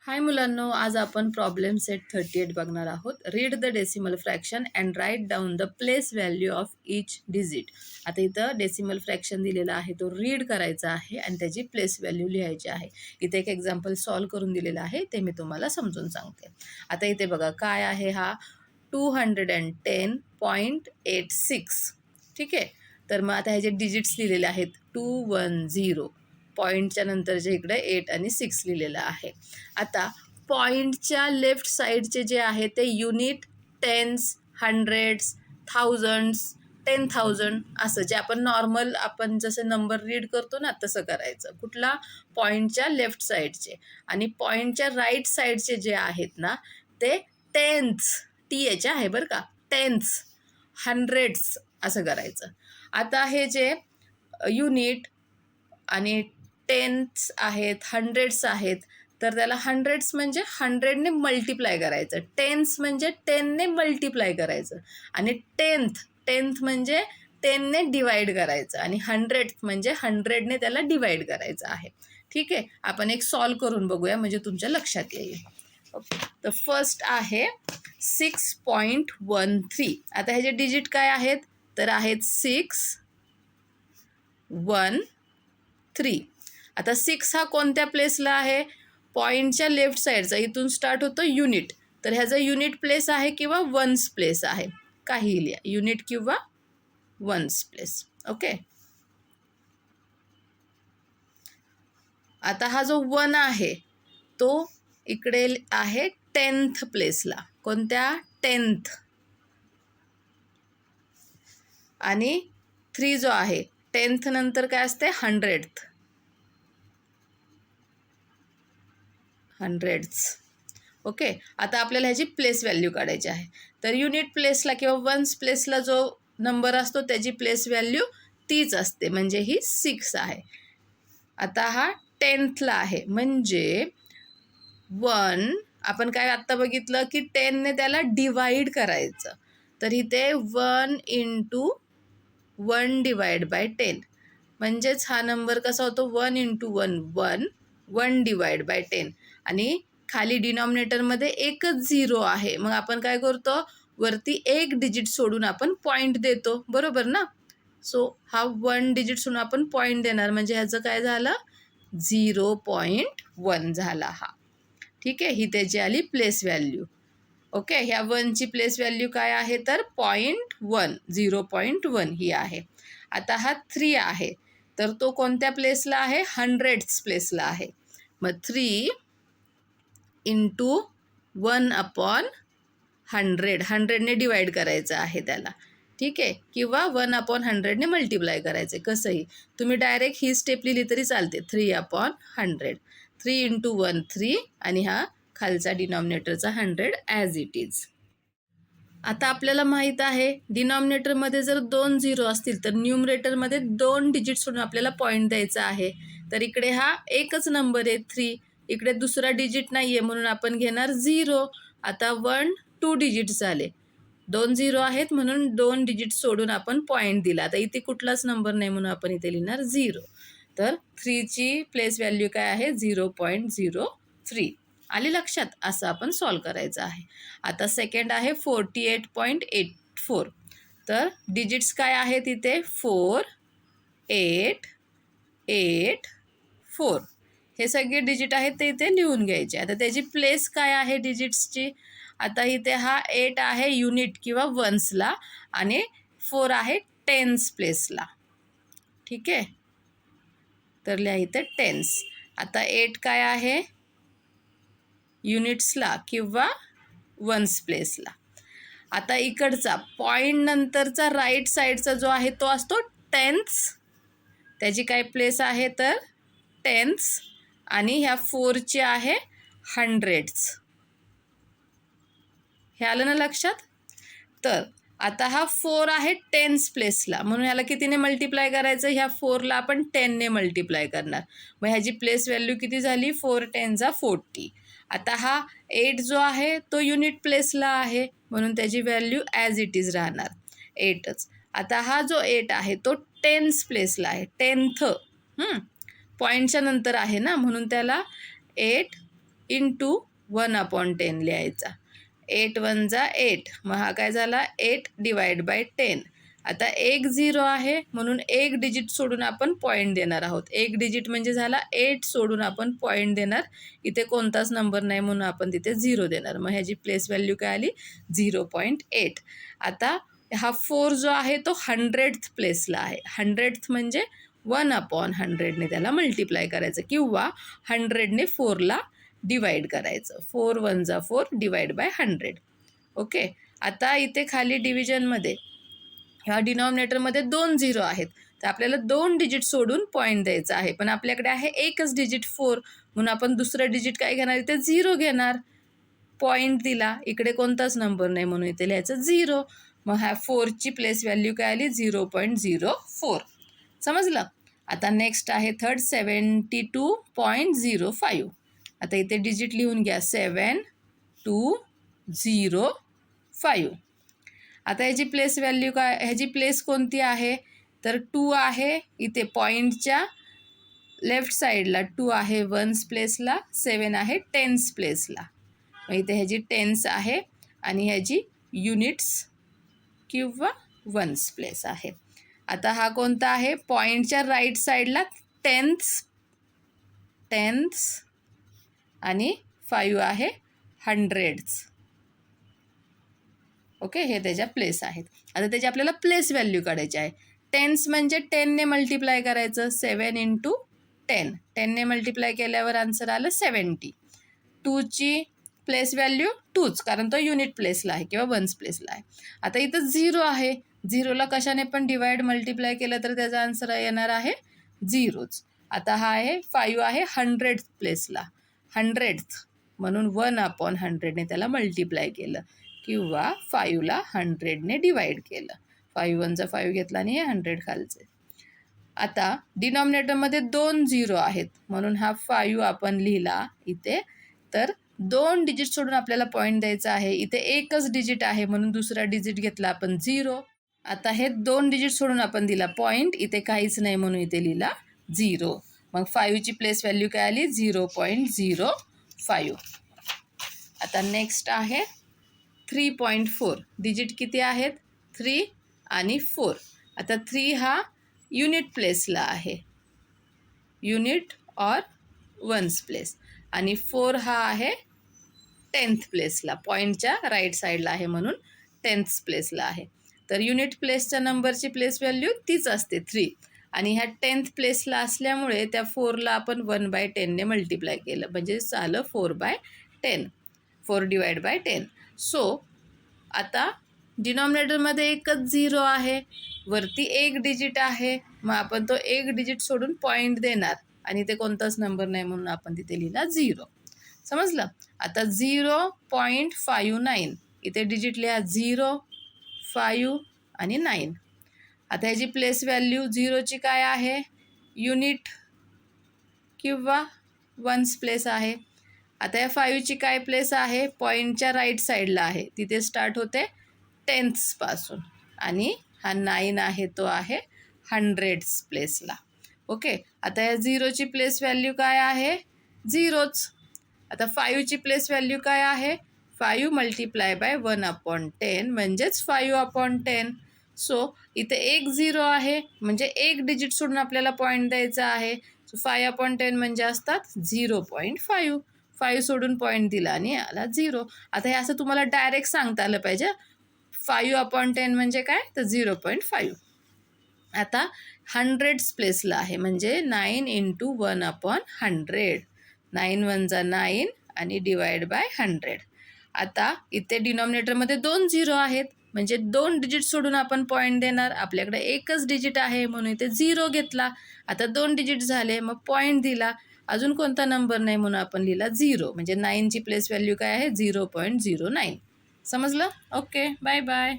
हाय मुलांनो, आज आपण प्रॉब्लेम सेट 38 बघणार आहोत. Read the decimal fraction and write down the place value of each digit. आता इथं डेसिमल फ्रॅक्शन दिलेला आहे, तो रीड करायचा आहे आणि त्याची प्लेस व्हॅल्यू लिहायची आहे. इथे एक एक्झाम्पल सॉल्व करून दिलेलं आहे, ते मी तुम्हाला समजून सांगते. आता इथे बघा काय आहे, हा 210.86. ठीक आहे. तर मग आता ह्याचे डिजिट्स लिहिलेले आहेत 210. पॉईंटच्या नंतरच्या इकडे 8 आणि 6 लिहिलेलं आहे. आता पॉईंटच्या लेफ्ट साईडचे जे आहे ते युनिट, टेन्स, हंड्रेड्स, थाउजंड्स, 10,000 असं जे आपण जसं नंबर रीड करतो ना तसं करायचं. कुठला? पॉईंटच्या लेफ्ट साईडचे. आणि पॉईंटच्या राईट साईडचे जे आहेत ना ते टेन्स, TH आहे बरं का, टेन्स, हंड्रेड्स असं करायचं. आता हे जे युनिट आणि टेन्स आहेत, हंड्रेड्स आहेत, तर त्याला हंड्रेड्स म्हणजे 100ने मल्टिप्लाय करायचं, टेन्स म्हणजे 10ने मल्टिप्लाय करायचं, आणि टेन्थ म्हणजे 10ने डिवाइड करायचं, आणि हंड्रेड म्हणजे 100ने त्याला डिवाइड करायचं आहे. ठीक आहे. आपण एक सॉल्व करून बघूया म्हणजे तुमच्या लक्षात येईल. ओके. तर फर्स्ट आहे 6.13. आता ह्याचे डिजिट काय आहेत? तर आहेत 6, 1, 3. आता 6 हा कोणत्या प्लेसला आहे? पॉईंटच्या लेफ्ट साईडचा. इथून स्टार्ट होतो युनिट, तर ह्याचा युनिट प्लेस आहे किंवा वन्स प्लेस आहे, काही लिहा, युनिट किंवा वन्स प्लेस. ओके. आता हा जो 1 आहे तो इकडे आहे 10th प्लेसला. कोणत्या? 10th. आणि 3 जो आहे 10th नंतर काय असते? 100th, hundreds. ओके. आता आपल्याला ह्याची प्लेस व्हॅल्यू काढायची आहे. तर युनिट प्लेसला किंवा वन्स प्लेसला जो नंबर असतो त्याची प्लेस व्हॅल्यू तीच असते, म्हणजे ही 6 आहे. आता हा 10thला आहे, म्हणजे 1 आपण काय आत्ता बघितलं की 10ने त्याला डिवाइड करायचं. तर इथे 1 × 1 डिवाइड बाय 10, म्हणजेच हा नंबर कसा होतो? 1 × 1 1 डिवाइड बाय 10. आणि खाली डिनॉमिनेटरमध्ये एकच 0 आहे, मग आपण काय करतो? वरती एक डिजिट सोडून आपण पॉईंट देतो, बरोबर ना? सो हा 1 डिजिट सोडून आपण पॉईंट देणार, म्हणजे ह्याचं काय झालं? 0.1 झाला हा. ठीक आहे. ही त्याची आली प्लेस व्हॅल्यू. ओके. ह्या 1ची प्लेस व्हॅल्यू काय आहे? तर 0.1, 0.1 ही आहे. आता हा 3 आहे, तर तो कोणत्या प्लेसला आहे? हंड्रेड्स प्लेसला आहे. मग 3 × 1/100, 100ने डिवाइड करायचं आहे त्याला. ठीक आहे. किंवा 1/100ने मल्टिप्लाय करायचे, कसंही. तुम्ही डायरेक्ट ही स्टेप लिहिली तरी चालते. 3/100, 3 × 1 3, आणि हा खालचा डिनॉमिनेटरचा 100 ॲज इट इज. आता आपल्याला माहीत आहे डिनॉमिनेटरमध्ये जर 2 0 असतील तर न्यूमरेटरमध्ये 2 डिजिट सोडून आपल्याला पॉईंट द्यायचा आहे. तर इकडे हा एकच नंबर आहे 3, इकडे दुसरा डिजिट नाही आहे म्हणून आपण घेणार 0. आता 1 2 डिजिट झाले, 2 0 आहेत म्हणून 2 डिजिट सोडून आपण पॉईंट दिला. आता इथे कुठलाच नंबर नाही म्हणून आपण इथे लिहिणार 0. तर 3ची प्लेस व्हॅल्यू काय आहे? 0.03. आली लक्षात? असं आपण सॉल्व करायचं आहे. आता सेकंड आहे 48.84. तर डिजिट्स काय आहेत इथे? 4 8 8 4. हे सगळे डिजिट आहेत ते इथे लिहून घ्यायचे. आता त्याची प्लेस काय आहे डिजिट्सची? आता इथे हा 8 आहे युनिट किंवा वन्सला, आणि 4 आहे टेन्स प्लेसला. ठीक आहे. तर लिहा इथे टेन्स. आता 8 काय आहे? युनिट्सला किंवा वन्स प्लेसला. आता इकडचा पॉईंट नंतरचा राईट साईडचा जो आहे तो असतो टेन्स, त्याची काय प्लेस आहे? तर टेन्स. आणि ह्या 4ची आहे हंड्रेड्स. हे आलं ना लक्षात? तर आता हा 4 आहे टेन्स प्लेसला, म्हणून ह्याला कितीने मल्टिप्लाय करायचं? ह्या 4ला आपण 10ने मल्टिप्लाय करणार. मग ह्याची प्लेस व्हॅल्यू किती झाली? 4 10 40. आता हा 8 जो आहे तो युनिट प्लेसला आहे, म्हणून त्याची व्हॅल्यू ॲज इट इज राहणार 8च. आता हा जो 8 आहे तो टेन्स प्लेसला आहे, 10th. पॉईंटच्या नंतर आहे ना, म्हणून त्याला 8 इंटू 1/10 लिहायचा. 8 1 जा 8, मग हा काय झाला 8 डिवाइड बाय 10. आता एक 0 आहे म्हणून एक डिजिट सोडून आपण पॉईंट देणार आहोत. एक डिजिट म्हणजे झाला 8 सोडून आपण पॉईंट देणार. इथे कोणताच नंबर नाही म्हणून आपण तिथे 0 देणार. मग ह्याची प्लेस व्हॅल्यू काय आली 0.8. आता हा 4 जो आहे तो 100th प्लेसला आहे. 100th म्हणजे 1/100ने त्याला मल्टिप्लाय करायचं किंवा 100ने 4ला डिवाइड करायचं. 4 1 जा 4 डिवाइड बाय 100. ओके. आता इथे खाली डिव्हिजनमध्ये ह्या डिनॉमिनेटरमध्ये 2 0 आहेत, तर आपल्याला 2 डिजिट सोडून पॉईंट द्यायचा आहे. पण आपल्याकडे आहे एकच डिजिट 4, म्हणून आपण दुसरं डिजिट काय घेणार, इथे 0 घेणार. पॉईंट दिला, इकडे कोणताच नंबर नाही म्हणून इथे लिहायचं 0. मग ह्या 4ची प्लेस व्हॅल्यू काय आली 0.04. समजलं. आता नेक्स्ट आहे थर्ड 72.05. आता इथे डिजिट लिहून घ्या 7205. आता ह्याची प्लेस व्हॅल्यू काय, ह्याची प्लेस कोणती आहे तर 2 आहे. इथे पॉईंटच्या लेफ्ट साईडला 2 आहे 1s प्लेसला, 7 आहे 10s प्लेसला. मग इथे ह्याची 10s आहे आणि ह्याची युनिट्स किंवा 1s प्लेस आहे. आता हा कोणता आहे, पॉईंटच्या राईट साईडला 10s आणि 5 आहे 100s. ओके, हे त्याच्या प्लेस आहेत. आता त्याची आपल्याला प्लेस व्हॅल्यू काढायची आहे. 10s म्हणजे 10ने मल्टिप्लाय करायचं. 7 × 10, 10ने मल्टिप्लाय केल्यावर आन्सर आलं 70. 2ची प्लेस व्हॅल्यू 2च, कारण तो युनिट प्लेसला आहे किंवा 1s प्लेसला आहे. आता इथं 0 आहे, 0ला कशाने पण डिवाइड मल्टिप्लाय केलं तर त्याचा आन्सर येणार आहे 0च. आता हा आहे 5 आहे 100th प्लेसला, 100th म्हणून 1/100ने त्याला मल्टिप्लाय केलं किंवा 5ला 100ने डिवाइड केलं. 5 1 जा 5 घेतला आणि हे 100 खालचे. आता डिनॉमिनेटरमध्ये 2 0 आहेत म्हणून हा 5 आपण लिहिला इथे. तर 2 डिजिट सोडून आपल्याला पॉईंट द्यायचा आहे. इथे एकच डिजिट आहे म्हणून दुसरा डिजिट घेतला आपण 0. आता हे 2 डिजिट सोडून आपण दिला पॉईंट, इथे काहीच नाही म्हणून इथे लिहिला 0. मग 5ची प्लेस व्हॅल्यू काय आली 0.05. आता नेक्स्ट आहे 3.4. डिजिट किती आहेत 3 आणि 4. आता 3 हा युनिट प्लेसला आहे, युनिट ऑर 1s प्लेस, आणि 4 हा आहे 10th प्लेसला, पॉईंटच्या राईट साईडला आहे म्हणून 10th प्लेसला आहे. तर युनिट प्लेसच्या नंबरची प्लेस व्हॅल्यू तीच असते 3, आणि ह्या 10th प्लेसला असल्यामुळे त्या 4ला आपण 1/10ने मल्टिप्लाय केलं म्हणजे झालं 4/10, 4 डिवाइड बाय 10. सो आता डिनॉमिनेटरमध्ये एकच 0 आहे, वरती एक डिजिट आहे, मग आपण तो एक डिजिट सोडून पॉईंट देणार आणि ते कोणताच नंबर नाही म्हणून आपण तिथे लिहिला 0. समजलं. आता 0.59 इथे डिजिट लिहा 0, 5 आणि 9. आता ह्याची प्लेस व्हॅल्यू 0ची काय आहे युनिट किंवा 1s प्लेस आहे. आता या 5ची काय प्लेस आहे, पॉईंटच्या राईट साईडला आहे, तिथे स्टार्ट होते 10s पासून, आणि हा 9 आहे तो आहे 100s प्लेसला. ओके. आता या 0ची प्लेस व्हॅल्यू काय आहे 0च. आता 5ची प्लेस व्हॅल्यू काय आहे 5 मल्टिप्लाय बाय 1/10 म्हणजेच 5/10. सो इथे एक 0 आहे म्हणजे एक डिजिट सोडून आपल्याला पॉईंट द्यायचा आहे. सो 5/10 म्हणजे असतात 0.5. 5 सोडून पॉईंट दिला आणि आला 0. आता हे असं तुम्हाला डायरेक्ट सांगता आलं पाहिजे. 5/10 म्हणजे काय तर 0.5. आता 100s प्लेसला आहे म्हणजे 9 × 1/100. 9 1 जा 9 आणि डिवाइड बाय 100. आता इथे डिनॉमिनेटरमध्ये 2 0 आहेत म्हणजे 2 डिजिट सोडून आपण पॉईंट देणार. आपल्याकडे एकच डिजिट आहे म्हणून इथे 0 घेतला. आता 2 डिजिट झाले मग पॉईंट दिला, अजून कोणता नंबर नाही म्हणून आपण लिहिला 0. म्हणजे 9ची प्लेस व्हॅल्यू काय आहे 0.09. समजलं. Okay, bye bye.